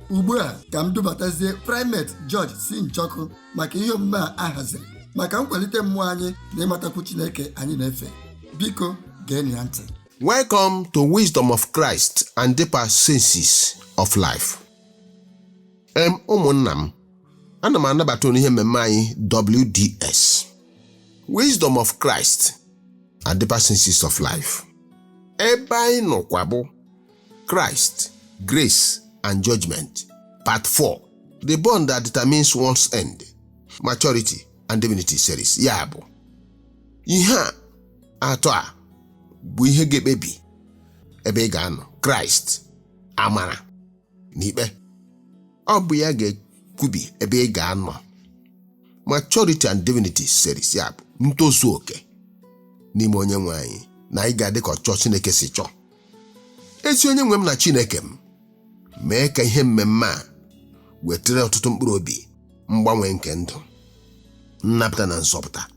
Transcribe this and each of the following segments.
ugbu a ka m dubatazie Primate George si Njoku maka ihe omume a haziri maka nkwalite mmụọ anyị na ịmatakwu Chineke anyị na-efe. Biko geenụ ya ntị. Welcome to Wisdom of Christ and Deeper Senses of Life. Ụmụnna m, ana m anabata ihe mmemme anyị WDS, Wisdom of Christ and Deeper Senses of Life. Ebe anyị nọkwa bụ Christ, Grace and Judgement, Part 4, The Bond That Determines One's End, Maturity and Divinity Series. Ya bụ ihe atọ a bụ ihe ga-ekpebi ebe ị ga-anọ: Christ, amara na ikpe. Ọ bụ ya ga-ekwubi ebe ị ga-anọ. Maturity and Divinity Series, ya bụ ntozu oke n'ime onye nwe anyị na ị ga-adị ka ọchọ Chineke si chọọ. Ezi onye nwe m na Chineke m, mee ka ihe mmemme a wetara ọtụtụ mkpụrụ obi mgbanwe nke ndụ, nnapụta na nzọpụta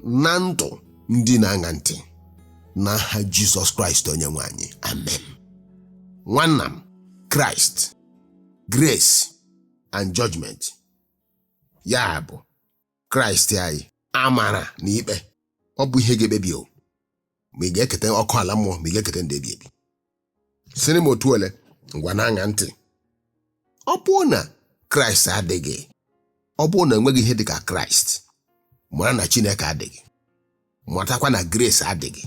na ndụ ndị na-aṅa ntị n'aha Jizọs Kraịst onye nwe anyị. Amen. Nwanna m, Christ, Grace and Judgment, ya bụ Kraịst anyị, amara na ikpe. Ọ bụ ihe ga-ekpebi o ma ị ga-eketa ọkụ ala mmụọ ma ị ga-eketa ndị ebi ebi. Sịrị m otu ole, ngwa na-aṅa ntị. Ọ bụrụ na Kraịst adịghị, ọ bụrụ na enweghị ihe dịka Kraịst, mara na Chineke adịghị, matakwa na Grace adịghị,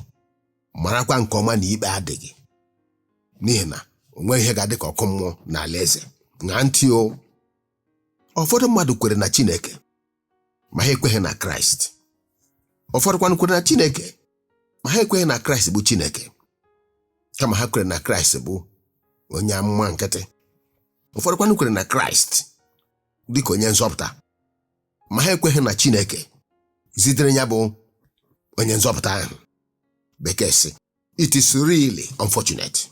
marakwa nke ọma na ikpe adịghị, n'ihi na onweghị ihe ga-adị ka ọkụ mmụọ na alaeze. Ṅaa ntị o. Ụfọdụ mmadụ kwere na Chineke ma ha ekweghị na Kraịst. Ụfọdụkwanụ kwere na Chineke ma ha ekweghị na Kraịst bụ Chineke, kama ha kwere na Kraịst bụ onye amụma nkịtị. Ụfọdụkwanụ kwere na Kraịst dịka onye nzọpụta ma ha ekweghị na Chineke zitere ya bụ onye nzọpụta ahụ. Bekee sị, it is really unfortunate.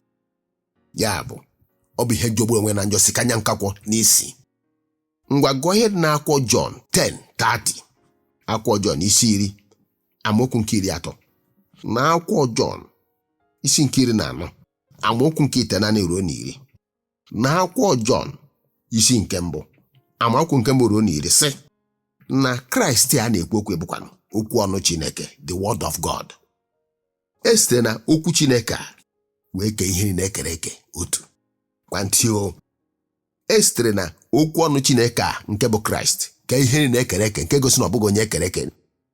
Ya bụ, ọ bụ ihe jọgburu onwe na njọ si kanya nkakwọ n'isi. Ngwa gụọ ihe dị n'akwụkwọ John 10:30, akwụkwọ John isi 10 amaokwu nke 30, na akwụkwọ John isi nke 14 amaokwu nke 9 ruo na 10, na akwụkwọ John isi nke 1 amaokwu nke 1 ruo na 10 sị na Kraịst a na-ekwu okwu bụkwanụ okwu ọnụ Chineke, the word of God. Esite na okwu Chineke a wee kee ihe niile ekere eke otu. Kwantio, esitere na okwu ọnụ Chineke a nke bụ Kraịst kee ihe niile ekere eke, nke gosi na ọ bụghị onye ekere eke.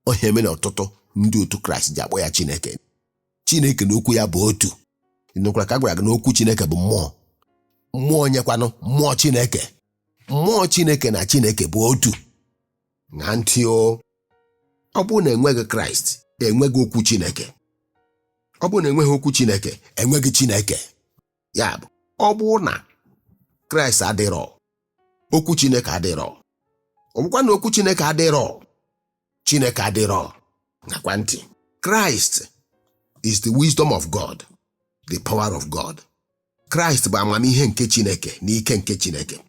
Onye mere ọtụtụ ndị otu Kraịst ji akpọ ya Chineke. Chineke na okwu ya bụ otu. Nụkwara ka a gwara gị na okwu Chineke bụ mmụọ. Mmụọ nyekwanụ mmụọ Chineke. Mmụọ Chineke na Chineke bụ otu. Ṅaa ntị o. Ọ bụrụ na enweghị Kraịst, enweghị okwu Chineke. Ọ bụrụ na enweghị okwu Chineke, enweghị Chineke. Ya bụ, ọ bụrụ na Kraịst adịrọ, okwu Chineke adịrọ. Ọ bụkwa na okwu Chineke adịrọ, Chineke adịrọ. Ṅakwa ntị. Christ is the wisdom of God, the power of God. Christ bụ amamihe nke Chineke na ike nke Chineke.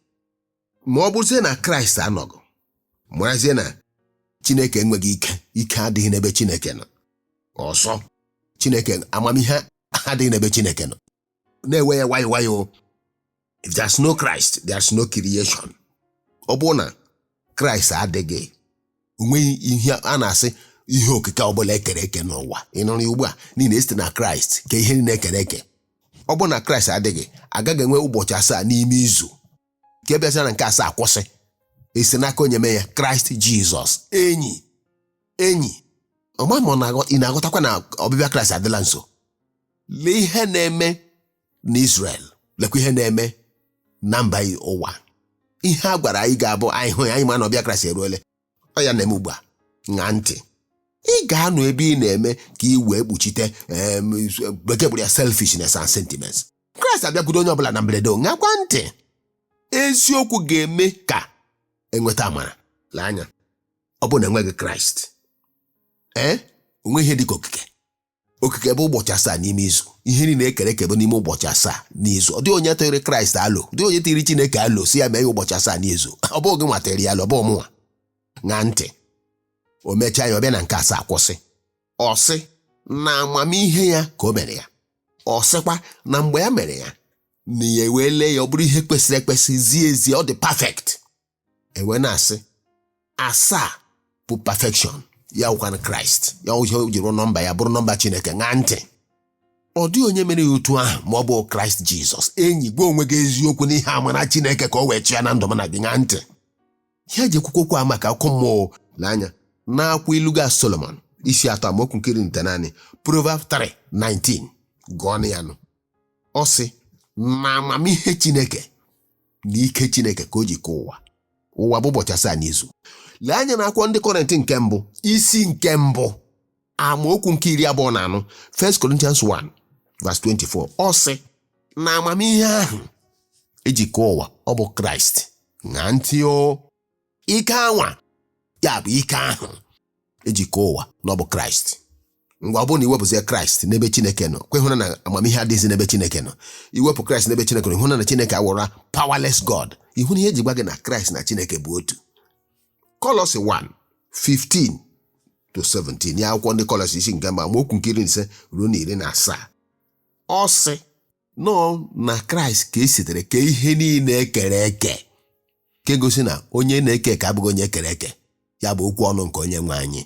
Ma ọ bụrụzie na Kraịst anọghị, marazie na Chineke enweghị ike. Ike adịghị n'ebe Chineke nọ. Ọsọ, Chineke amamihe adịghị n'ebe Chineke nọ. Na-ewe ya nwayọ nwayọ. If there's no Christ, there's no creation. Ọ bụrụ na Kraịst adịghị, onweghị ihe a na-asị ihe okike ọbụla ekere eke n'ụwa. Ị nụrụ ya ugbu a, n'ihi na esite na Kraịst ka ihe niile ekere eke. Ọ bụrụ na Kraịst adịghị, agaghị enwe ụbọchị 7 n'ime izu ka ebịasịa na nke 7 kwụsị. Esi n'aka onye mee ya, Kraịst Jizọs. Enyi ọma ma ị na-aghọtakwa na ọbịbịa Kraịst adịla nso. Lee ihe na-eme n'Israel, lekwa ihe na-eme na mba ụwa. Ihe a gwara anyị ga-abụ anyị hụ ya, anyị ma na ọbịa Kraịst eruole. Ọ ya na-eme ugbu a. Ṅaa ntị. Ị ga-anọ ebe ị na-eme ka ị wee kpuchite bekee kpụrụ ya selfishness and sentiments. Kraịst abịakwudo onye ọbụla na mberede. Ṅakwa ntị. Eziokwu ga-eme ka enweta amara. Lee anya, ọ bụ na enweghị Kraịst, onwe ihe dịka okike. Okike bụ ụbọchị 7 n'ime izu. Ihe niile ekere eke bụ n'ime ụbọchị 7 n'izu. Ọ dịghị onye tiri Kraịst alụ, ọ dịghị onye tiri Chineke alụ si ya mee ụbọchị 7 n'izu. Ọ bụghị gị nwatara ya alụ, ọ bụ mụnwa. Ṅaa ntị. O mechaa ya, ọbịa na nke 7 kwụsị. Ọ sị na amamihe ya ka o mere ya. Ọ sịkwa na mgbe ya mere ya, na ya ewele ya ọ bụrụ ihe kwesịrị ekwesị zie ezi ọ dị perfect. Ewe na-asị asaa bụ perfection ya wụkwana Kraịst. Ya o jiri nọmba ya bụrụ nọmba Chineke. Ṅaa ntị, ọ dịghị onye mere ya otu ahụ ma ọ bụ Kraịst Jizọs. Enyi gwa onwe gị eziokwu n'ihe amara Chineke ka o wee chịa na ndụ m na gị. Ṅaa ntị, ihe eji ekwukwokwu maka akụkọ mmụọ lee anya n'akwụkwọ Ilu Solomon isi 3 amaokwu nke 19, Proverbs 3:19. Gụọ ya nụ. Ọ sị na amamihe Chineke na ike Chineke ka o ji kee ụwa bụ ụbọchị 7 n'izu. Lee anya n'akwụkwọ ndị Kọrịntị nke mbụ isi nke mbụ amaokwu nke 24, 1 Corinthians 1:24. Ọ sị na amamihe ahụ eji kee ụwa ọ bụ Kraịst. Ṅaa ntị o, ike anwa ya bụ ike ahụ eji kee ụwa na ọ bụ Kraịst. Ngwa ọ bụrụ na iwepụzie Kraịst n'ebe Chineke nọ, kwehụna na amamihe adịghịzi n'ebe Chineke nọ. Iwepụ Kraịst n'ebe Chineke nọ, ịhụna na Chineke awụra powerless God. Ịhụ na ihe eji gwa gị na Kraịst na Chineke bụ otu. Kọlọsị 1:15-17 ya akwụkwọ ndị Kọlọsị isi nke mbụ amaokwu nke 15 ruo na 17. Ọ sị nọ na Kraịst ka esitere kee ihe niile ekere eke, nke gosi na onye na-eke eke abụghị onye ekere eke. Ya bụ okwu ọnụ nke onye nwe anyị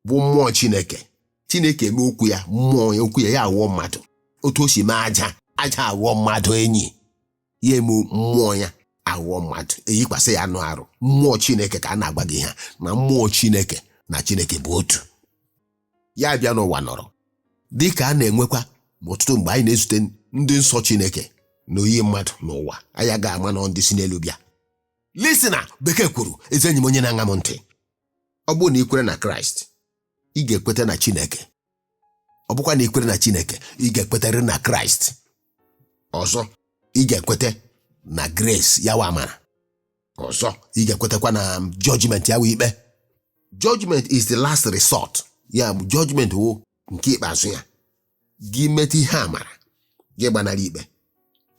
bụ mmụọ Chineke. Chineke eme okwu ya, mmụọ ya, okwu ya awụọ mmadụ. Otu o si mee aja awụọ mmadụ. Enyi ya eme mmụọ ya awụọ mmadụ, eyikwasị ya anụ arụ. Mmụọ Chineke ka a na-agba gị ha na mmụọ Chineke na Chineke bụ otu. Ya bịa n'ụwa nọrọ dị ka a na-enwekwa ọtụtụ mgbe anyị na-ezute ndị nsọ Chineke na oyi mmadụ n'ụwa. Anyị ga-ama na ndị si n'elu bịa. Lisina, Bekee kwuru, ezi enyi m onye na-aṅa m ntị, ọ bụrụ na ị kwere na Kraịst, ị ga-ekweta na Chineke. Ọ bụkwa na ị kwere na Chineke, ị ga-ekwetere na Kraịst. Ọzọ, ị ga-ekwete na grace ya wa amara. Ọzọ, ị ga-ekwetekwa na judgment ya wa ikpe. Judgment is the last resort. Ya bụ judgment wo nke ikpeazụ ya. Gị meta ihe amara, gị gbanara ikpe.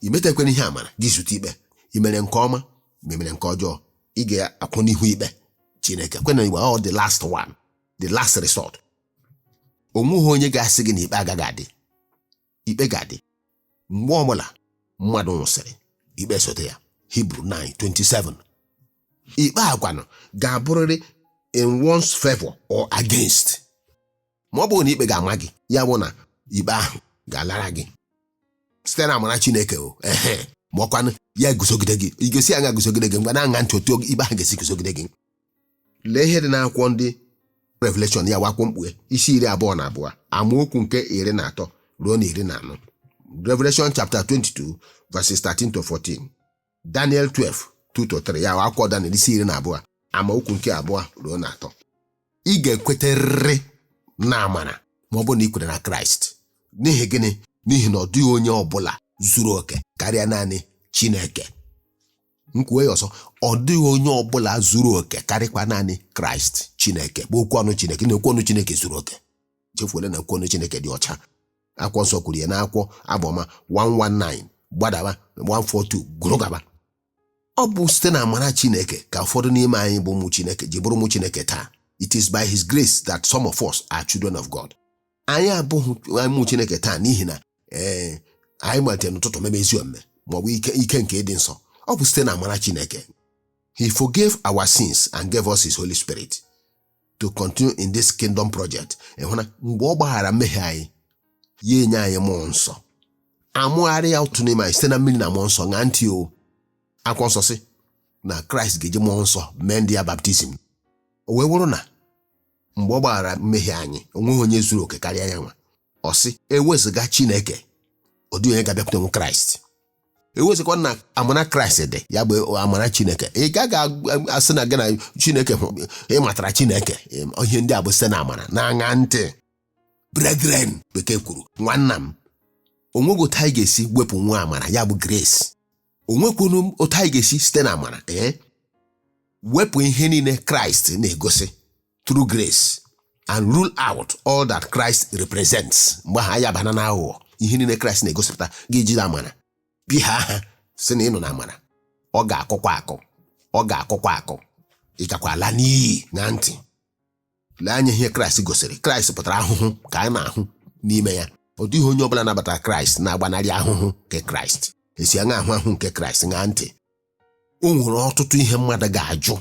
Ị metakwana ihe amara, gị zute ikpe. Ị mere nke ọma, ma mere nke ọjọọ, ị ga-akwụ n'ihu ikpe Chineke. Kwena igbe ọ the last one, the last resort. Onweghị onye ga-asị gị na ikpe agaghị adị. Ikpe ga-adị mgbe ọbụla mmadụ nwụsịrị, ikpe sote ya. Hebrew 9:27. Ikpe agwanụ ga-abụrịrị in one's favor or against. Ma ọ bụrụ na ikpe ga-ama gị, ya bụ na ikpe ahụ ga-alara gị site na amara Chineke. Ma ọkwanụ ya guzogide gị, ị ga-esi anya guzogide gị mgbe na-aṅa ntị otu ikpe ahụ ga-esi guzogide gị. Lee ihe dị n'akwụkwọ ndị Revelation ya wakwo mkpughe isi 22 amaokwu nke 13 ruo na 14. Revelation chapter 22 verses 13-14. Daniel 12:2-3 ya akwụkwọ Daniel isi 12 amaokwu nke 2 ruo na 3. Ị ga-ekweterịrị na amara ma ọ bụ na ị kwere na Kraịst. N'ihi gịnị? N'ihi na ọ dịghị onye ọbụla zuru oke karịa naanị Chineke. Nkwuwe ya ọzọ, ọ dịghị onye ọbụla zuru oke karịkwa naanị Kraịst Chineke bụ okwu ọnụ Chineke. Na okwu ọnụ Chineke zuru oke. Chefuole na okwu ọnụ Chineke dị ọcha. Akwụkwọ nsọ kwuru ya n'akwụkwọ Abụọma 119 gbadaba 142 gụrụ gaba. Ọ bụ site na amara Chineke ka ụfọdụ n'ime anyị bụ ụmụ Chineke ji bụrụ ụmụ Chineke taa. It is by His grace that some of us are children of God. Anyị abụghị ụmụ Chineke taa n'ihi na anyị malitere n'ụtụtụ meme ezi omume ma ọ bụ ike nke ịdị nsọ. Ọ bụ site na amara Chineke. He forgave our sins and gave us His Holy Spirit to continue in this kingdom project. Ịhụna mgbe ọ gbaghara mmehie anyị, ya enye anyị mmụọ nsọ. Amụgharị ya otu n'ime anyị site na mmiri na mmụọ nsọ. Ṅaa ntị o, akwụkwọ nsọ sị na Kraịst ga-eji mmụọ nsọ mee ndị ya baptizim. O wee bụrụ na mgbe ọ gbaghara mmehie anyị, onweghị onye zuru oke karịa ya nwa. Ọ sị ewezụga Chineke, ọ dịghị onye ga-abịakwute nwe Kraịst. Ewezụkwa na amara Kraịst dị, ya bụ amara Chineke. Ị gaghị asị na gị na Chineke ịmatara Chineke. Ihe ndị a bụ site na amara. Na-aṅa ntị, brethren, Bekee kwuru, nwanna m, onweghị otu anyị ga-esi wepụ nwa amara, ya bụ grace. Onwekwunu otu anyị ga-esi site na amara wepụ ihe niile Kraịst na-egosi through grace and rule out all that Christ represents. Mgbe ha ya bana na aghụghọ ihe niile Kraịst na-egosipụta gị ji amara bi ha sị na ịnọ na amara, ọ ga-akụkwa akụ, ị gakwa ala n'iyi. Na ntị, lee anya ihe Kraịst gosiri. Kraịst pụtara ahụhụ ka a na-ahụ n'ime ya. Ọ dịghị onye ọbụla nabatara Kraịst na-agbanarị ahụhụ nke Kraịst. esi aṅa ahụ nke Kraịst ṅaa ntị. O nwere ọtụtụ ihe mmadụ ga-ajụ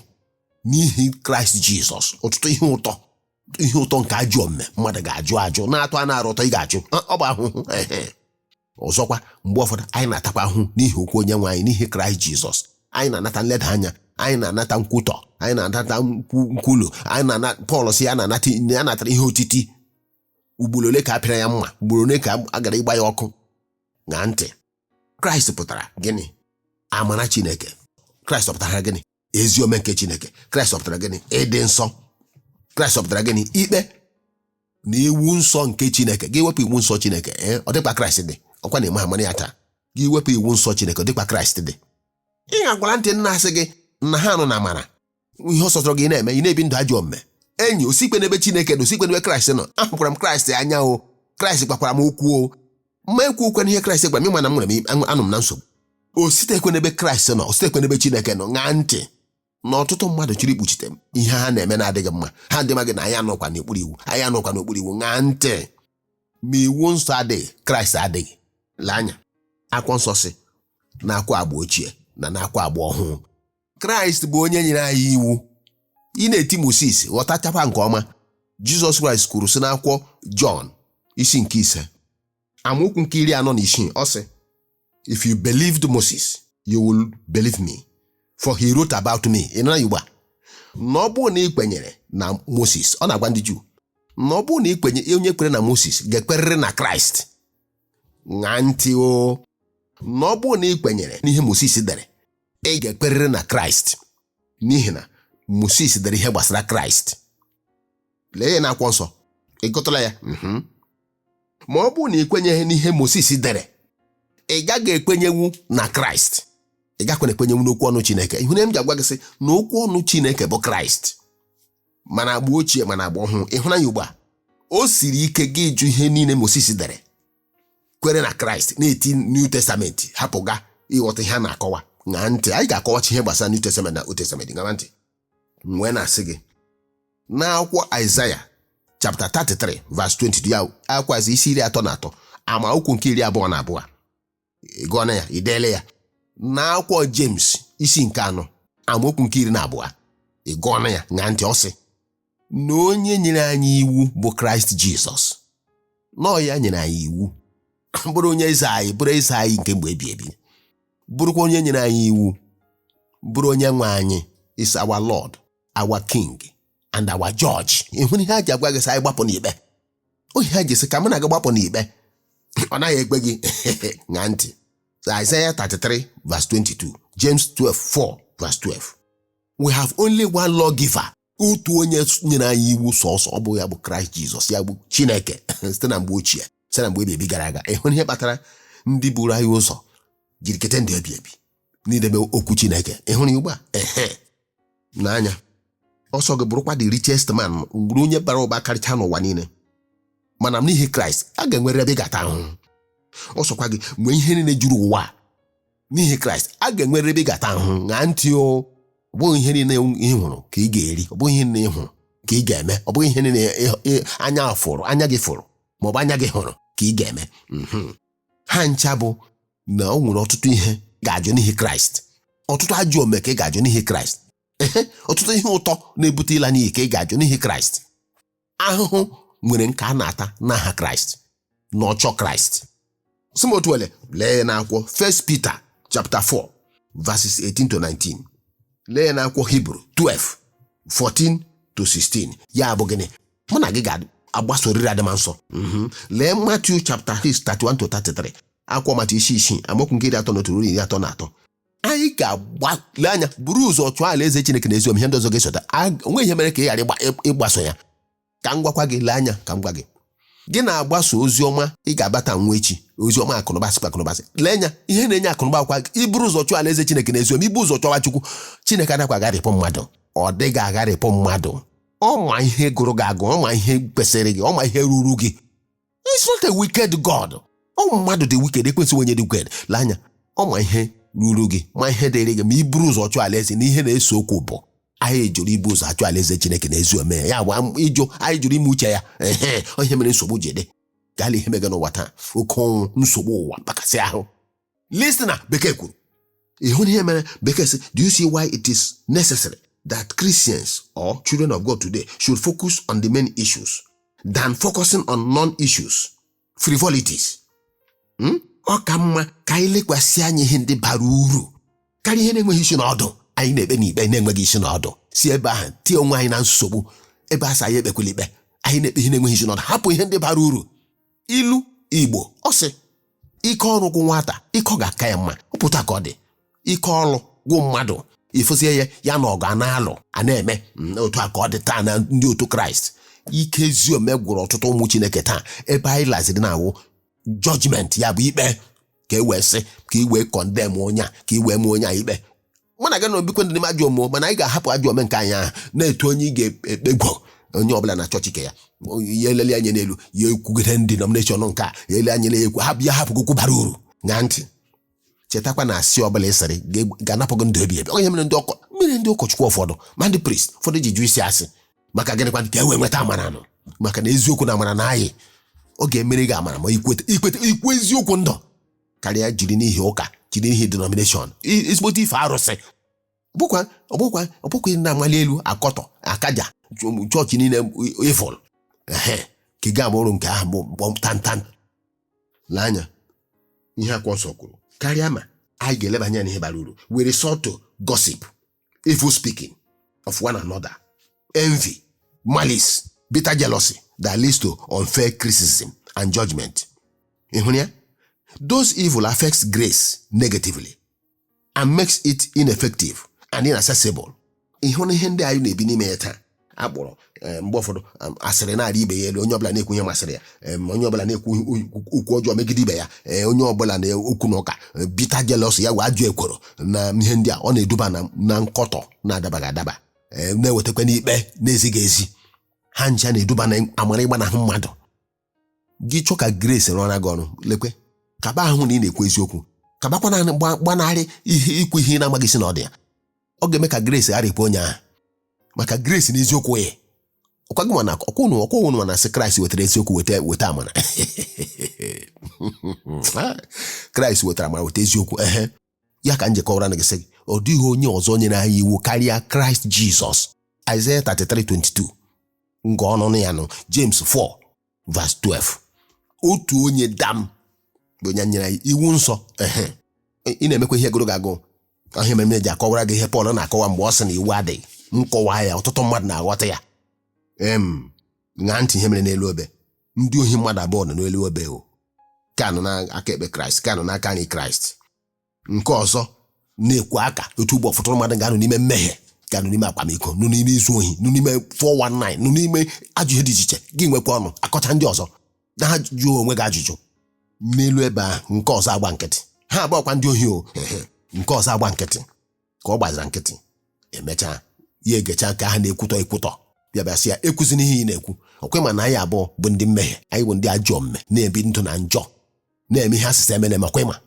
n'ihi Kraịst Jizọs. Ọtụtụ ihe ụtọ nke ajọ omume mmadụ ga-ajụ na-atụ a na-arụ ụtọ ị ga-ajụ. Ọ bụ ahụhụ. Ọzọkwa, mgbe ụfọdụ anyị na-atakwa ahụhụ n'ihi okwu onye nwe anyị, n'ihi Kraịst Jizọs. Anyị na-anata nleda anya, anyị na-anata nkwutọ, anyị na-anata nkwulu, Pọl sị ya na-anatara ihe otiti. Ugboro ole ka a pịara ya mma, ugboro ole ka a gara ịgba ya ọkụ. Ṅaa ntị. Kraịst pụtara gịnị? Amara Chineke. Kraịst pụtara gịnị? Ezi omume nke Chineke. Kraịst pụtara gịnị? Ịdị nsọ. Kraịst pụtara gịnị? Ikpe na iwu nsọ nke Chineke. Gị wepụ iwu nsọ Chineke, ọ dịkwa Kraịst dị. Ọkwa na amara ya taa. Gị wepụ iwu nsọ Chineke, ọ dịkwa Kraịst dị. Ị ga-agwara ntị nna asị gị na ha nọ na amara. Ihe ọ sọtọrọ gị na-eme, ị na-ebi ndụ ajọ omume. Enyi, osikwe n'ebe Chineke nọ, osikwe n'ebe Kraịst nọ. Ahụkwara m Kraịst anya o. Kraịst gwakwara m okwu o. Ma ekwu okwu n'ihe Kraịst gwara m, ịma na m nwere anụ m na nsogbu. O sitekwe n'ebe Kraịst nọ, o sitekwe n'ebe Chineke nọ. Ṅaa ntị. Na ọtụtụ mmadụ chiri ikpuchite m ihe ha na-eme na-adịghị mma. Ha dị gị na anyị anọkwa n'okpuru iwu. Anyị anọkwa n'okpuru iwu. Ṅaa ntị. Ma iwu nsọ adịghị, Kraịst adịghị. Lee anya. Akwụkwọ nsọ sị na akwa agba ochie na akwa agba ọhụụ. Kraịst bụ onye nyere anyị iwu. Ị na-eti Mosis ghọtachakwa nke ọma. Jizọs Kraịst kwuru sị n'akwụkwọ Jọn isi nke 5 amaokwu nke 46, ọ sị, if you believed Moses, you will believe me, for he wrote about me. Ị nara Igbo a? Na ọ bụrụ na ị kwenyere na Moses, ọ na-agwa ndị Juu, na ọ bụrụ na ị kwenye onye kwere na Moses ga-ekwerịrị na Kraịst. Ṅaa ntị o. Na ọ bụrụ na ị kwenyere n'ihe Moses dere, ị ga-ekwerịrị na Kraịst, n'ihi na Moses dere ihe gbasara Kraịst. Lee ya n'akwụkwọ nsọ. Ị gụtụla ya? Ma ọ bụrụ na ị kwenyeghị n'ihe Moses dere, ị gaghị ekwenyewu na Kraịst. Ị gakwana ekwenyewu n'okwu ọnụ Chineke. Ihe m ji agwa gị sị na okwu ọnụ Chineke bụ Kraịst. Mana agba ochie mana agba ọhụụ. Ịhụnanya ugbu a, o siri ike gị ịjụ ihe niile Moses dere, kwere na Kraịst, na-eti New Testament, hapụga ịghọta ihe a na-akọwa. Ṅaa ntị. Anyị ga-akọwachi ihe gbasara New Testament na Old Testament. Ṅaa ntị. Mgbe na-asị gị n'akwụkwọ Aịzaya chapter 33 verse 22, ya akwazi isi 33 amaokwu nke 22. Ị gụọ na ya, ị deele ya. N'akwụkwọ James isi nke 4 amaokwu nke 12, ị gụọ na ya. Ṅaa ntị. Ọ sị na onye nyere anyị iwu bụ Kraịst Jizọs. Nọọ ya nyere anyị iwu. Bụrụ onye eze anyị, bụrụ eze anyị nke mgbe ebi ebi. Bụrụkwa onye nyere anyị iwu. Bụrụ onye nwe anyị. Is our Lord, our King, and our Judge. Ịhụ ihe ha ji agwa gị sị anyị gbapụ n'ikpe. Ohi ha ji sị ka mụ na gị gbapụ n'ikpe. Ọ naghị ekpe gị. Ṅaa ntị. Isaiah 33 verse 22, James 12:4 verse 12. We have only one lawgiver. Otu onye nyere anyị iwu sọsọ, ọ bụ ya bụ Kraịst Jizọs, ya bụ Chineke site na mgbe ochie, site na mgbe ebi gara aga. Ịhụ ihe kpatara ndị buru anyị ụzọ jiri kete ndị ebi ebi n'idebe okwu Chineke. Ịhụrụ ya ugbu a? N'anya. Ọsọ gị bụrụkwa the richest man, bụrụ onye bara ụba karịcha n'ụwa niile. Mana n'ihi Kraịst, a ga-enwere ebe ị ga-ata ahụhụ. Ọsọkwa gị mgbe ihe niile juru ụwa, n'ihi Kraịst, a ga-enwere ebe ị ga-ata ahụhụ. Ṅaa ntị o. Ọ bụghị ihe niile ị hụrụ ka ị ga-eri, ọ bụghị ihe niile ị hụrụ ka ị ga-eme, ọ bụghị ihe niile anya gị fụrụ maọbụ anya gị hụrụ ka ị ga-eme. Ha ncha bụ na o nwere ọtụtụ ihe ga-ajụ n'ihi Kraịst. Ọtụtụ ajọ omume ka ị ga-ajụ n'ihi Kraịst. Ọtụtụ ihe ụtọ na-ebute ịla n'iyi ka ị ga-ajụ n'ihi Kraịst. Ahụhụ nwere nke a na-ata n'aha Kraịst na ọchọ Kraịst. Sị m otu ele, lee n'akwụkwọ 1 Peter chapter 4 verses 18 to 19. Lee n'akwụkwọ Hebrew 12:14 to 16. Ya bụ gịnị? Mụ na gị ga-agbasorịrị adịma nsọ. Lee Matthew chapter 6 31 to 33. Akwụkwọ Matthew isi 6 amaokwu nke 31 ruo 33. Anyị ga-agbalị anya buru ụzọ chụọ alaeze Chineke na ezi omume. Ihe ndị ọzọ ga-esota. Onwe ihe mere ka ị ghara ịgbaso ya. Ka m gwakwa gị, lee anya ka m gwa gị. Gị na-agbaso ozi ọma, ị ga-abata nwa echi. Ozi ọma akụnụbasị. Lee anya, ihe na-enye akụnụba akwa gị. Iburu ụzọ chụọ alaeze Chineke na ezi omume, ibu ụzọ chọwa Chukwu. Chineke adakwa agharịpụ mmadụ. Ọ dịghị agharịpụ mmadụ. Ọ ma ihe gụrụ gị agụ, ọ ma ihe kwesịrị gị, ọ ma ihe ruru gị. It's not a wicked God. Ọ mmadụ dị wicked, ekwesịghị onye dị wicked. Lee anya, ọ ma ihe ruru gị, ma ihe dịrị gị, ma iburu ụzọ chụọ alaeze na ihe na-eso okwu bụ anyị jụrụ ibu ụzọ achụ alaeze Chineke na ezi omume. Ya bụ anyị jụrụ ime uche ya. Ihe mere nsogbu ji dị. Gaala ihe mega n'ụwa taa. Oke ọnwụ, nsogbu ụwa, mkpakasị ahụ. Listener, bekee kwuru. Ịhụ ihe mere bekee sị, do you see why it is necessary that Christians or children of God today should focus on the main issues than focusing on non-issues, frivolities? Ọ ka mma ka anyị lekwasị anya ihe ndị bara uru karịa ihe na-enweghị isi n'ọdụ. Anyị na-ekpe n'ikpe na-enweghị isi n'ọdụ, si ebe ahụ tie onwe anyị na nsogbu. Ebe asa anyị ekpekwala ikpe, anyị na-ekpe ihe na-enweghị isi n'ọdụ. Hapụ ihe ndị bara uru. Ilu Igbo ọ sị, ike ọrụ gwụ nwata, ike ọ ga-aka ya mma. Ọ pụta ka ọ dị ike ọrụ gwụ mmadụ, ifosie ya na ọgụ a na-alụ a na-eme otu a ka ọ dị taa na ndị otu Kraịst. Ike ezi omume gwụrụ ọtụtụ ụmụ Chineke taa. Ebe anyị laziri na-awụ judgment, ya bụ ikpe, ka e wee sị ka i wee condemn onye a, ka i wee mee onye a ikpe. Mụ na gị na obikwe ndị n'ime ajọ omume, mana anyị ga-ahapụ ajọ omume nke anyị ahụ na-etu onye ị ga-ekpegwo onye ọbụla na chọọchị ke ya. Ya elele anya n'elu, ya ekwugide ndị denomination nke a, ya ele anya na-ekwu ya hapụ okwu bara uru. Ṅaa ntị, chetakwa na asị ọbụla ịsịrị ga-anapụ gị ndụ ebi ebi. Onye mere ndị ụkọchukwu ụfọdụ ma ndị priest ụfọdụ ji jụ isi asị maka gịnịkwa ka e wee nweta amara nụ. Maka na eziokwu na amara na anyị ọ ga-emere gị amara ma ikwu eziokwu ndụ karịa jiri n'ihi ụka, jiri n'ihi denomination, ezigbote ife arụsị. Ọbụkwa na-amali elu akọtọ akaja chọọchị niile evil. Ka ị ga-amụrụ nke ahụ bụ tantan. Lee anya ihe akwụkwọ nsọ kwuru, karịa ma anyị ga-eleba anya n'ihe bara uru. We resort to gossip, evil speaking of one another, envy, malice, bitter jealousy that leads to unfair criticism and judgment. Ịhụrụ ya? Those evil affects grace negatively and makes it ineffective and inaccessible. Ịhụrụ ihe ndị anyị na-ebi n'ime ya taa akpọrọ mgbe ụfọdụ asịrị na-arị ibe ya elu. Onye ọbụla na-ekwu ihe masịrị ya, onye ọbụla na-ekwu okwu ọjọọ megide ibe ya, onye ọbụla na-ekwu n'ụka, bitter jealousy ya wee ajụ ekworo na ihe ndị a. Ọ na-eduba na nkọtọ na-adabaghị adaba, na-ewetakwa n'ikpe na-ezighị ezi. Ha ncha na-eduba na amara ịgbanahụ mmadụ. Gị chọọ ka grace rụọra gị ọrụ, lekwe kaba ahụ na ị na-ekwu eziokwu, kabakwa na gbanarị ikwu ihe na-amaghị isi na ọ dị ya. Ọ ga-eme ka grace gharịpụ onye ahụ, maka grace na eziokwu ya. Ọkwa gị mana ọkwụnụ na sị Kraịst wetara eziokwu weta amara. Kraịst wetara amara weta eziokwu. Ya ka njekọwara na gị sị, ọ dịghị onye ọzọ nyere anyị iwu karịa Kraịst Jizọs. Isaiah 33:22 nke ọnụnụ ya nọ James 4:12. Otu onye dam bụ onye nyere anyị iwu nsọ. Ị na-emekwa ihe gụrụ gị agụ. Ihe mere ji akọwara gị ihe Pọl na-akọwa mgbe ọ sị na iwu adịghị. Nkọwa ya ọtụtụ mmadụ na-aghọta ya. Ṅaa ntị ihe mere n'elu obe. Ndị ohi mmadụ abụọ nọ n'elu obe o. Ka nọ n'aka ekpe Kraịst, ka nọ n'aka anyị Kraịst. Nke ọzọ na-ekwu aka otu ugbo ọfụtụrụ mmadụ ga-anọ n'ime mmehie, ga-anọ n'ime akwamiko, nọ n'ime izu ohi, nọ n'ime 419, nọ n'ime ajọ ihe dị iche iche. Gị nwekwa ọnụ akọcha ndị ọzọ na ha jụọ onwe gị ajụjụ n'elu ebe ahụ. Nke ọzọ agba nkịtị. Ha abụọkwa ndị ohi o. Nke ọzọ agba nkịtị ka ọ gbazira nkịtị, emechaa ya egecha ka ha na-ekwutọ bịa sị ya ekwuzi n'ihe ị na-ekwu. Ọkwe ma na anyị abụọ bụ ndị mmehie, anyị bụ ndị ajọ omume, na-ebi ndụ na njọ, na-eme ihe asịsa eme na-eme. Ọkwe ma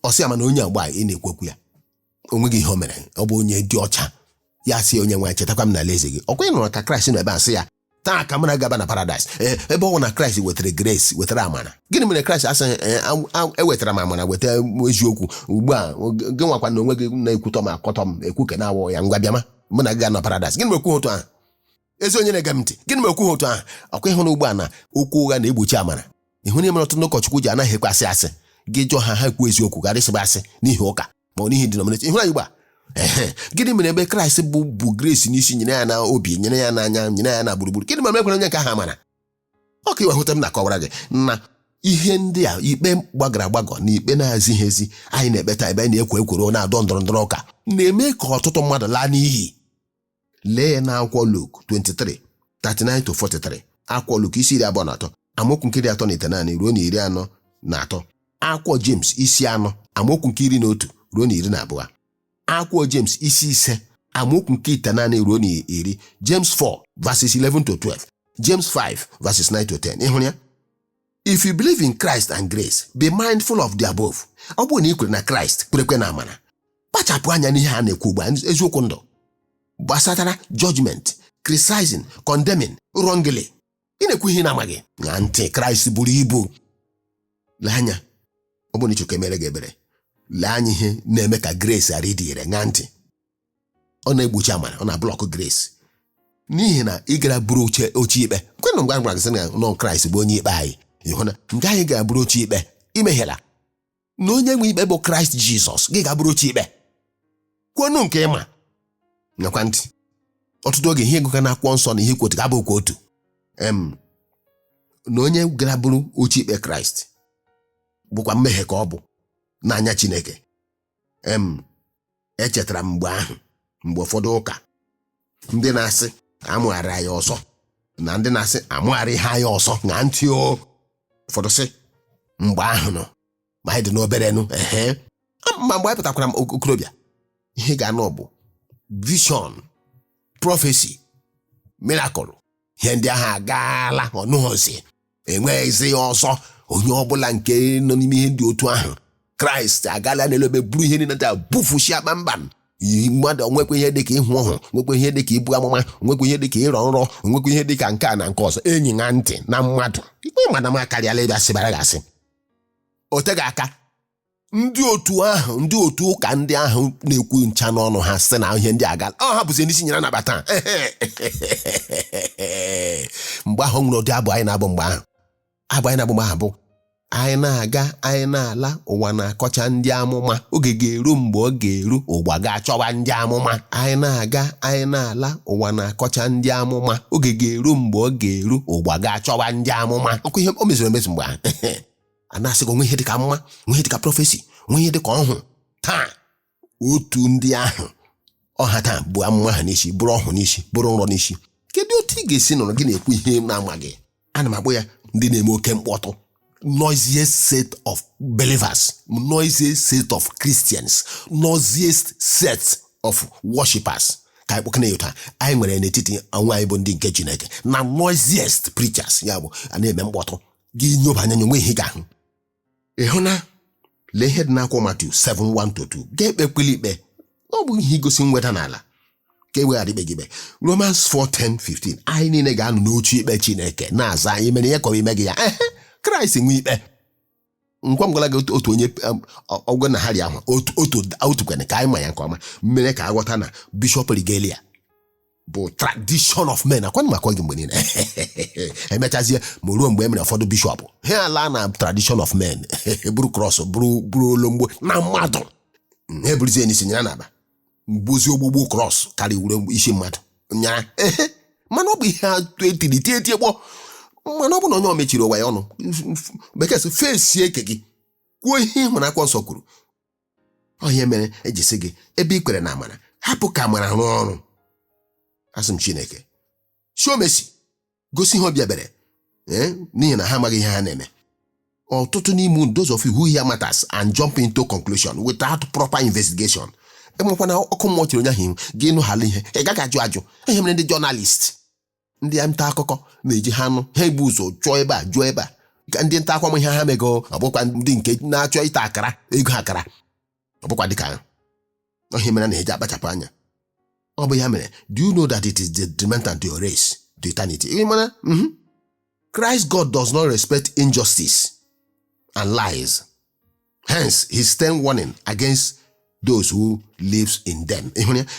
ọ sị ya mana onye agba ị na-ekwekwu ya onweghị ihe o mere, ọ bụ onye dị ọcha. Ya sị onye nwe chetakwa m na alaeze gị. Ọkwe nụrụ ka Kraịst nọ ebe a sị ya taa ka m na-agaba na paradise. Ebe ọ bụ na Kraịst wetara grace, wetara amara. Gịnị mere Kraịst asị ewetara m amara weta eziokwu? Ugbu a gị nwakwa na onwe gị na-ekwutọ m akọtọ m ekwu ke na-awụ ya ngwa bịama mụ na gị ga na paradise. Gịnị mekwu otu ahụ? Ezi onye na-ege m ntị, gịnị mekwu otu ahụ? Ọkwa ịhụrụ ugbu a na okwu ụgha na-egbochi amara. Ịhụ na mere ọtụtụ ndị ụkọchukwu ji anaghị ekwasị asị. Gị jụọ ha ekwu eziokwu garịsịba asị n'ihi ụka ma ọ n'ihi denomination. Ịhụra igba gịnị mere ebe Kraịst bụ grace n'isi, nyere ya na obi, nyere ya n'anya, nyere ya na gburugburu? Gịnị mere ekwere onye nke ahụ amara? Ọ ka iwehụta m na-akọwara gị na ihe ndị a, ikpe gbagara agbagọ na ikpe na-ezighị ezi anyị na-ekpeta ebe anyị na-ekwo ekworo na-adọ ndọrọ ụka, na-eme ka ọtụtụ mmadụ laa n'iyi. Lee na akwụkwọ Luke 23:39-43. Akwụkwọ Luke isi 23 amaokwu nke 39 ruo na 43. Akwụkwọ James isi 4 amaokwu nke 11 ruo na 12. Akwụkwọ James isi 5 amaokwu nke 9 ruo na 10. James 4:11-12. James 5:9-10. Ịhụrụ ya? If you believe in Christ and grace, be mindful of the above. Ọ bụrụ na ị kwere na Christ, kwerekwe na amara, kpachapụ anya n'ihe a na-ekwu ugbu a, eziokwu ndụ gbasatara judgment, criticizing, condemning wrongly. Ị na-ekwu ihe na-amaghị. Na ntị Kraịst buru ibu. Lee anya, ọ bụrụ na ịchọka emere gị ebere, lee anya ihe na-eme ka grace ghara ịdị ire ṅaa ntị. Ọ na-egbochi amara, ọ na-blọk grace. N'ihi na ị gara bụrụ oche ikpe. Kwenụ mgbe gwara gị na nọ Kraịst bụ onye ikpe anyị. Ịhụ na nke anyị ga-abụrụ oche ikpe imehiela. Na onye nwe ikpe bụ Kraịst Jizọs gị ga-abụrụ oche ikpe. Kwuonụ nke ịma. Nyekwa ntị. Ọtụtụ oge ihe ịgụka n'akwụkwọ nsọ na ihe kwotu ga-abụ okwu otu. Na onye gara bụrụ oche ikpe Kraịst bụkwa mmehie ka ọ bụ n'anya Chineke. Echetara m mgbe ahụ, mgbe ụfọdụ ụka ndị na-asị amụgharị anyị ọzọ na ndị na-asị amụgharị ihe anyị ọzọ ṅaa ntị o. Ụfọdụ sị mgbe ahụ nọ ma anyị dị n'obere nụ ma mgbe anyị pụtakwara m okorobịa, ihe ga-anọ bụ vision, prophecy, miracle. Ihe ndị ahụ agaala ọnụọzi, enweghịzi ọzọ. Onye ọbụla nke nọ n'ime ihe ndị otu ahụ, Kraịst agaala n'elu ebe buru ihe niile ndị bufushi akpamkpam. Mmadụ onwekwa ihe dịka ịhụ ọhụ, onwekwa ihe dịka ibu amụma, onwekwa ihe dịka ịrọ nrọ, onwekwa ihe dịka nke a na nke ọzọ. Enyi ṅaa ntị na mmadụ ikpe mmadụ m akarịala ebe asịbara gasị. O teghị aka ndị otu ahụ, ndị otu ụka ndị ahụ na-ekwu ncha n'ọnụ ha site na ihe ndị agala, ọ ha bụzi ndị isi nyere anabata. Mgbe ahụ nwere ụdị abụ anyị na-abụ mgbe ahụ. Abụ anyị na-abụ mgbe ahụ bụ anyị na-aga, anyị na-ala, ụwa na-akọcha ndị amụma. Oge ga-eru mgbe ọ ga-eru, ụwa ga-achọwa ndị amụma. Anyị na-aga, anyị na-ala, ụwa na-akọcha ndị amụma. Oge ga-eru mgbe ọ ga-eru, ụwa ga-achọwa ndị amụma. Ọkụ ihe o meziri emezu mgbe ahụ. A na-asị gị onwe ihe dịka mma, onwe ihe dịka prọfesi, onwe ihe dịka ọhụ. Taa otu ndị ahụ ọha taa bụ amụma ha n'isi, bụrụ ọhụ n'isi, bụrụ nrọ n'isi. Kedu otu ị ga-esi nọrọ gị na-ekwu ihe na-ama gị? Ana m akpọ ya ndị na-eme oke mkpọtụ. Noisiest set of believers, noisiest set of Christians, noisiest set of worshippers. Ka anyị kpọkana ya ụta, anyị nwere n'etiti onwe anyị bụ ndị nke Chineke na noisiest preachers, ya bụ a na-eme mkpọtụ. Gị nyoba anya nwe ihe ga-ahụ. Ịhụ na lee ihe dị n'akwụkwọ Matthew 7:1-2. Ga-ekpekwela ikpe, ọ bụ ihe igosi mweda n'ala ka e weghara ikpe gị ikpe. Romans 4:10-15. Anyị niile ga-anọ n'oche ikpe Chineke na-aza anyị mere ihe kọrọ ime gị ya. Kraịst nwe ikpe. Ngwa ngwala gị otu onye ọgwụ na hari ahụ otu kwene ka anyị ma ya nke ọma mere ka aghọta na Bishop Regalia bụ tradition of men. Akwanụ maka gị mgbe niile emechazie ma ruo mgbe e mere ụfọdụ bishọp ha ala na tradition of men buru cross buru olomgbo na mmadụ ha buruzie n'isi nyara n'aba mgbozi ogbugbo cross karịa wure isi mmadụ nyara. Mana ọ bụ ihe atụ etiri tie kpọ. Mana ọ bụ na onye o mechiri ụwa ya ọnụ, bekee sị fesie eke gị kwuo ihe ịhụ na akwụkwọ nsọ kwuru. Ọ ihe mere eji sị gị ebe i kwere na amara, hapụ ka amara rụọ ọrụ. Asị m Chineke show mercy, gosi ihe obi ebere, n'ihi na ha amaghị ihe ha na-eme. Ọtụtụ n'ime those of you who hear matters and jump into conclusion without proper investigation. Enwekwa na ọkụ mmụọ chiri onye ahụ gị nụghala ihe, ị gaghị ajụ ajụ. Ihe mere ndị journalist, ndị nta akụkọ na-eji ha anụ ha ebu ụzọ jụọ ebe a jụọ ebe a. Ndị nta akụkọ ihe ha mego ọ bụkwa ndị nke na-achọ ịta akara ego akara, ọ bụkwa dịka ha. Ihe mere na eji akpachapụ anya. Ọ bụ ya mere, do you know that it is the detrimental to your race to eternity? Christ God does not respect injustice and lies. Hence his stern warning against those who lives in them.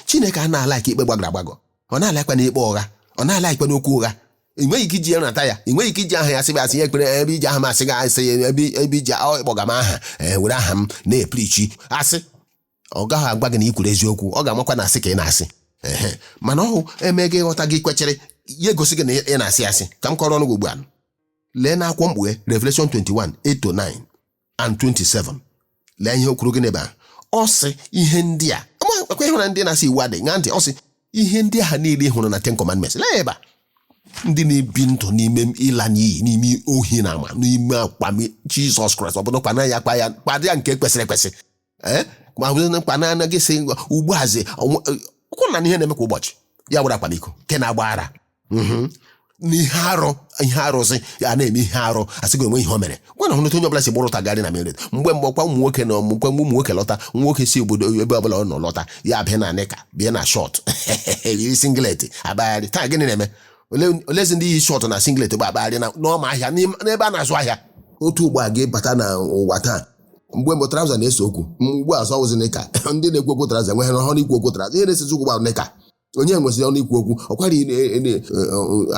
Chineke a na-ala ikpe gbagara agbagọ, ọ na-ala ikpe n'ikpe ụgha, ọ na-ala ikpe n'okwu ụgha. Ị nweghị ike iji ya nata ya, ị nweghị ike iji aha ya sịbị asị ya ekpere ebe iji aha m asị gị asị ebe iji ịkpọga m aha were aha m na-eprichi asị. Ọ gaghị agwa gị na ikwuru eziokwu, ọ ga-amakwa na asị ka ị na-asị. Mana ọhụ eme gị ịghọta gị kwechiri ya egosi gị na ị na-asị asị. Ka m kọrọ ọnụ gị ugbu a. Lee n'akwụkwọ Mkpughe Revelation 21:8-9 and 27. Lee ihe o kwuru gị n'ebe a. Ọ sị ihe ndị a akwa ịhụ na ndị na-asị iwu adị ṅaa ntị. Ọ sị ihe ndị ha niile hụrụ na 10 Commandments. Lee ebe a, ndị na-ebi ndụ n'ime ịla n'iyi, n'ime ohi na ama, n'ime akwam Jizọs Kraịst, ọ bụrụ kwana ya kpadị ya nke kwesịrị ekwesị. Ma ọ bụrụ kwana na gị sị ugbu azi ọkwụ na ihe na-eme kwa ụbọchị ya were akwaliko nke na-agba ara n'ihe arụ, ihe arụzi ya na-eme ihe arụ asị gị onwe ihe o mere. Gwana hụnụta onye ọbụla si gbụrụ ụtagharị na mere mgbe ọkwa ụmụ nwoke na ọmụkwe ụmụ nwoke lọta, nwoke si obodo ebe ọbụla ọ nọ lọta ya bịa na nịka bịa na shọt yiri singlet agbagharị. Taa gịnị na-eme? Olezi ndị yi shọt na singlet bụ agbagharị n'ọma ahịa n'ebe a na-azụ ahịa. Otu ugbo a ga-ebata na ụwa taa, mgbe mbụ traụza na-eso okwu ugbu a ọzọwụzi nika ndị na-ekwu okwu traụza enweghị ọrụ ikwu okwu traụza ihe na-esezi okwu bụ nika onye nwesịrị ọnụ ikwu okwu ọkwara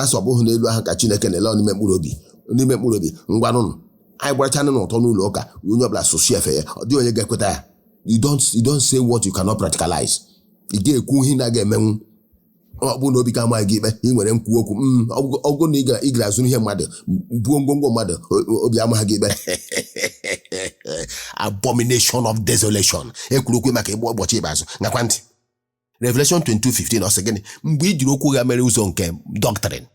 asọbụghị n'elu ahụ ka Chineke na-ele n'ime mkpụrụ obi ngwanụnụ anyị gbachanụ n'ụtọ n'ụlọ ụka onye ọbụla sosi efe ya ọ dịghị onye ga-ekweta ya. You don't say what you cannot practicalize. Ị ga-ekwu ihe na ga-emenwu ọ bụ na obi ka amaghị gị ikpe ị nwere nkwu okwu ọgụ na ị gara azụ ihe mmadụ buo ngwongwo mmadụ obi amaghị gị ikpe. Abomination of desolation ekwuru okwu maka ịgba ụbọchị ikpeazụ ngakwa ntị. Revelation 22:15 ọ sị gịnị mgbe ijiri okwu ga mere ụzọ nke doctrine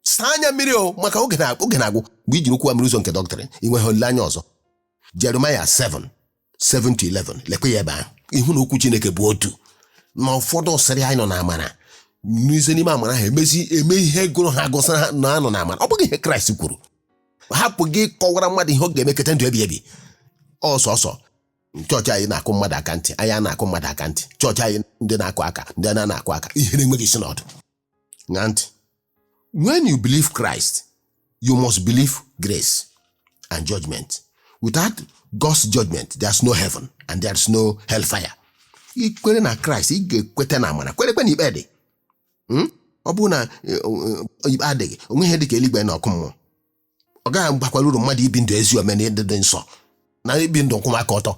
saa anya mmiri maka oge na-agwụ mgbe ijiri okwu ga mere ụzọ nke doctrine ị nweghị olileanya ọzọ. Jeremiah 7:7-11 lekwe ya ebe ahụ ihu na okwu Chineke bụ otu na ụfọdụ sịrị anyị nọ na amara n'ize n'ime amara ha eme ihe gụrụ ha gụsara ha na anọ na amara. Ọ bụghị ihe Kraịst kwuru. Hapụ gị kọwara mmadụ ihe ọ ga-emeketa ndụ ebi ebi. Ọsọsọ chọọchị anyị na-akụ mmadụ aka ntị anyị na-akụ mmadụ aka ntị chọọchị anyị ndị na-akụ aka ndị a na-akụ aka ihe na-enweghị isi n'ọdụ na ntị. When you believe Christ you must believe grace and judgment. Without God's judgment there's no heaven and there's no hellfire. Ikwere na Kraịst ị ga-ekweta na amara kwerekwe na ikpe dị. Ọ bụrụ na ikpe adịghị onwe ihe dị ka eluigwe na ọkụ mmụọ ọ gaghị gbakwara uru mmadụ ibi ndụ ezi omenala dị nsọ na ibi ndụ nkwụwa aka ọtọ.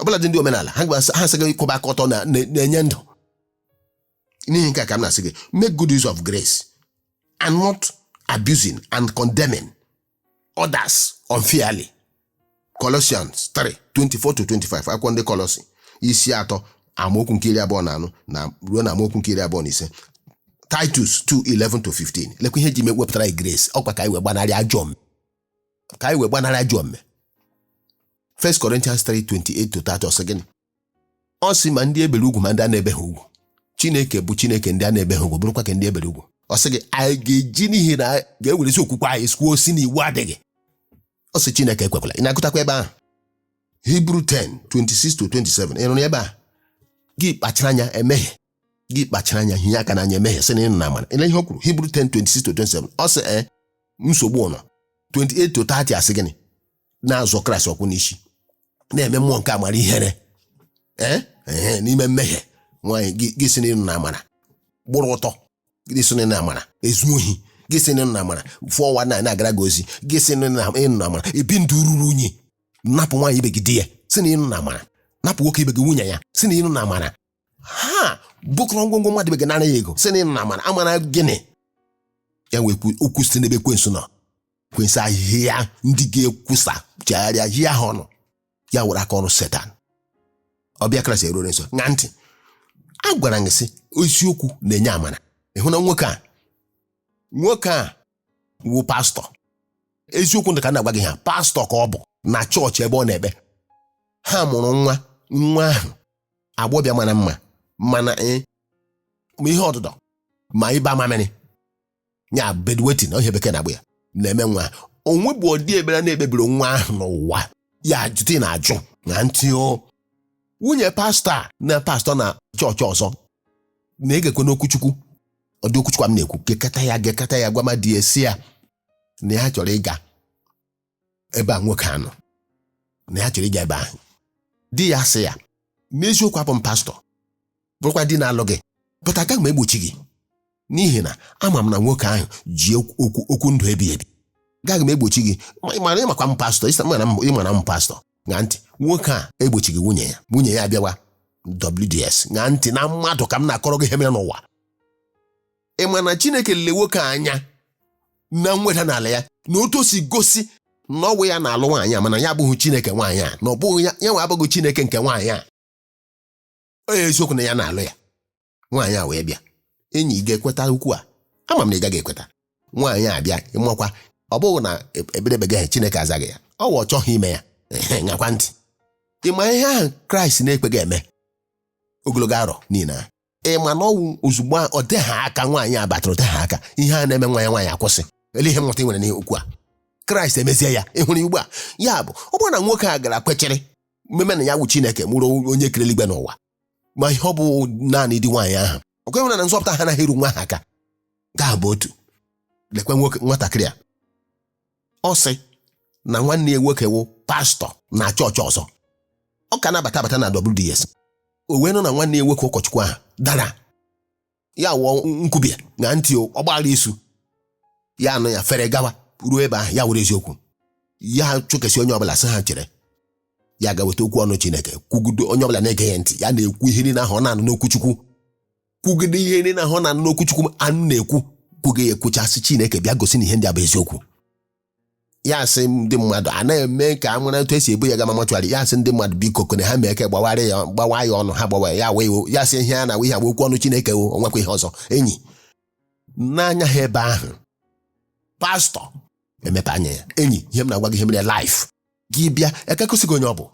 Ọbụla dị ndị omenala ha sị gị kwụba aka ọtọ na-enye ndụ. N'ihi nke a ka m na-asị gị make good use of grace and not abusing and condemning others unfairly. Colossians 3:24-25 akwụkwọ ndị Kọlọsi isi 3 amaokwu nke 24 na ruo na amaokwu nke 25. Titus 2:11-15 lekwa ihe ji wepụtara grace ọkwa ka anyị wee gbanarị ajọ omume. 1 Corinthians 3:28-30 ọsị gịnị ọ sị ma ndị ebere ugwu ma ndị a na-ebeghị ugwu Chineke bụ Chineke ndị a na-ebeghị ugwu bụrụkwa ka ndị ebere ugwu. Ọ sị gị anyị ga-eji n'ihi na ga-eweresi okwukwe anyị skwuo si na iwu adịghị. Ọ sị Chineke ekwekwala. Ị na-agụtakwa ebe ahụ Hebrew 10:26-27 ị nụrụ ebe a gị kpachara anya emehie gị kpachara anya hinye aka n'anya emehie sị na ịnụ na amara. Ile ihe o kwuru Hebrew 10:26-27 ọ sị nsogbu ụnọ 28-30 asị gịnị na-azọ Kraịst ọkwụ n'isi na-eme mmụọ nke amara ihere n'ime mmehie nwaanyị gị sị na ịnụ na amara gbụrụ ụtọ gị sị na ịnụ na amara ezu ohi gị sị na ịnụ na amara 419 na-agara gị ozi gị sị na ịnụ na amara ebi ndụ ruru unyi napụ nwaanyị ibe gị di ya sị na ịnụ na amara napụ nwoke ibe gị nwunye ya sị na ịnụ na amara ha bụkọrọ ngwongwo mmadụ ibe gị nara ya ego sị na ịnụ na amara amara gịnị ya wee okwu site n'ebe ekwensu nọ. Kwensu ahịhịa ndị ga-ekwusa chegharịa hie ha ọnụ ya were aka ọrụ Setan. Ọbịa Kraịst erure nso na ntị a gwara gị sị eziokwu na-enye amara. Ịhụ na nwoke a wụ pastọ eziokwu ndị ka na-agwa gị ha pastọ ka ọ bụ na chọọchị ebe ọ na-ekpe. Ha mụrụ nwa ahụ agbọbịa mara mma mana ma ihe ọdụdọ ma ịba mamịrị ya bedwetin ihe bekee na-agbụ ya na-eme nwa onwe bụ ọdị ebere na-ekpebiri nwa ahụ n'ụwa ya jụte na-ajụ na ntị nwunye pastọ na chọọchị ọzọ na-egekwe n'okwuchukwu ọdị okwuchukwu m na-ekwu gekata ya gwa ma dị esi ya na ya chọrọ ịga ebe a nwoke anọ na ya chọrọ ịga ebe ahụ. Di ya sị ya n'eziokwu abụ m pastọ bụrụkwa di na-alụ gị pụta agaghị m egbochi gị n'ihi na ama m na nwoke ahụ ji okwu ndụ ebi ebi gaghị m egbochi gị mara ịmakwa m pastọ ịmara m pastọ na ntị nwoke a egbochighị nwunye ya abịawa WDS na ntị na mmadụ ka m na-akọrọ gị ihe mere n'ụwa. Ị ma na Chineke lele nwoke anya na nweta n'ala ya na otu o si gosi na ọwụ ya na-alụ nwaanyị a mana ya abụghị Chineke nwaanyị a na ọ bụghị ya nwa abụghị Chineke nke nwaanyị a. Onye eziokwu na ya na-alụ ya nwaanyị a wee bịa enyi ga-ekweta ukwu a ama m na ị gaghị ekweta. Nwaanyị a bịa ịmakwa ọ bụghị na ebedebeghị Chineke azaghị ya ọ wụ ọ chọghị ime ya ngakwa ntị. Ị ma ihe ahụ Kraịst na-ekpeghị eme ogologo arọ niile ị ma na ọwụ ozugbo ọ dịghị aka nwaanyị a batara ọdịghị aka ihe a na-eme nwaanyị akwụsị ele ihe mmụta ị nwere n'okwu a Kraịst emezie ya ịhụrụ ugbu a ya bụ ọ bụrụ na nwoke a gara kwechiri mmemme na ya wụ Chineke mụrụ onye kere eluigwe n'ụwa ma ihe ọ bụ naanị dị nwaanyị ahụ ọ kweghị na nzọpụta ha anaghị eru nwa ha aka gaa bụ otu lekwe nwatakịrị a ọ sị na nwanne ya nwoke wụ pastọ na chọọchị ọzọ. Ọ ka na-abata na WDS. O wee nọ na nwanne ya nwoke ụkọchukwu ahụ dara. Ya wụọ nkwubie na ntị ọ gbara isu. Ya anụ ya fere gawa ruo ebe ahụ ya were eziokwu. Ya chụkesi onye ọbụla sị ha chere. Ya ga-weta okwu ọnụ Chineke kwugide onye ọbụla na-ege ya ntị. Ya na-ekwu ihe niile ahụ ọ na-anụ n'okwu Chukwu. Kwugide ihe niile ahụ ọ na-anụ n'okwu Chukwu anụ na-ekwu. Kwuge ya ekwuchasị Chineke bịa gosi na ihe ndị a bụ eziokwu. Ya sị ndị mmadụ a na-eme ka a mara etu esi ebu ya gama mọchụarị. Ya sị ndị mmadụ biko kone ha mee ka gbawa ya ọnụ ha gbawa ya wee ya sị ihe a na-awụ ihe agba okwu ọnụ Chineke onwekwa ihe ọzọ. Enyi n'anya ha ebe ahụ pastọ emepe anya ya. Enyi ihe m na-agwa gị ihe mere life gị bịa ekekosigo onye ọ bụ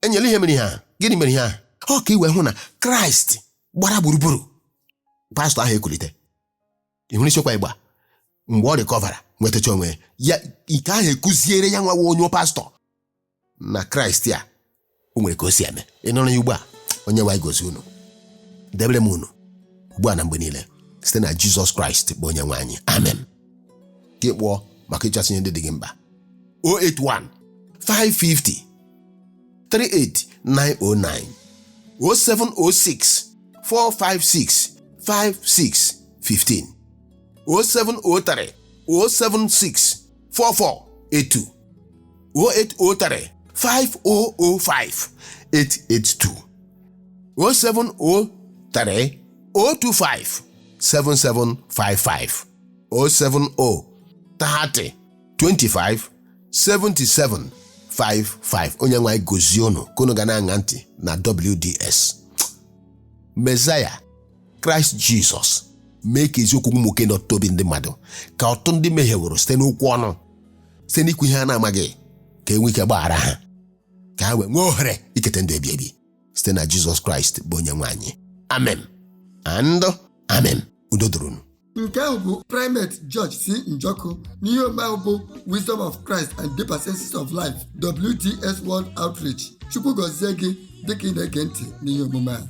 enyela ihe mere ihe ahụ. Gịnị mere ihe ahụ? Ọ ka iwe hụ na Kraịst gbara gburugburu pastọ ahụ ekulite. Ị hụrụ isiokwu ịgba mgbe ọ rịkọvara nwetacha onwe ya ike ahụ ekuziere ya nwawa onye pastọ na Kraịst ya o nwere ka o si eme. Ị nụrụ ya ugbu a onye nwaanyị gozi unu debere m unu ugbu a na mgbe niile site na Jizọs Kraịst bụ onye nwaanyị. Amen. Ka ị kpọọ maka ịchọsị ihe ndị dị gị mba 081 550 38909 0706 456 5615 0703 076 4482 0803 5005 882 0703 025 7755 070 30 25 77 55. Onye nwaanyị gozie unu ka unu ga na-aṅa ntị na WDS. Mesaya Kraịst Jizọs mee ka eziokwu nwoke n'ọtụtụ obi ndị mmadụ ka ọtụtụ ndị mehieworo site n'okwu ọnụ site n'ikwu ihe ha na-amaghị ka enwe ike gbaghara ha ka ha wee nwee ohere ikete ndụ ebi ebi site na Jizọs Kraịst bụ onye nwaanyị. Amen and amen. Udo dịrị unu. Nke ahụ bụ Primate George C. Njoku n'ihe ome ahụ bụ Wisdom of Christ and Deeper Senses of Life WDS World Outreach. Chukwu gọzie gị dịka ị na-ege ntị n'ihe omume a.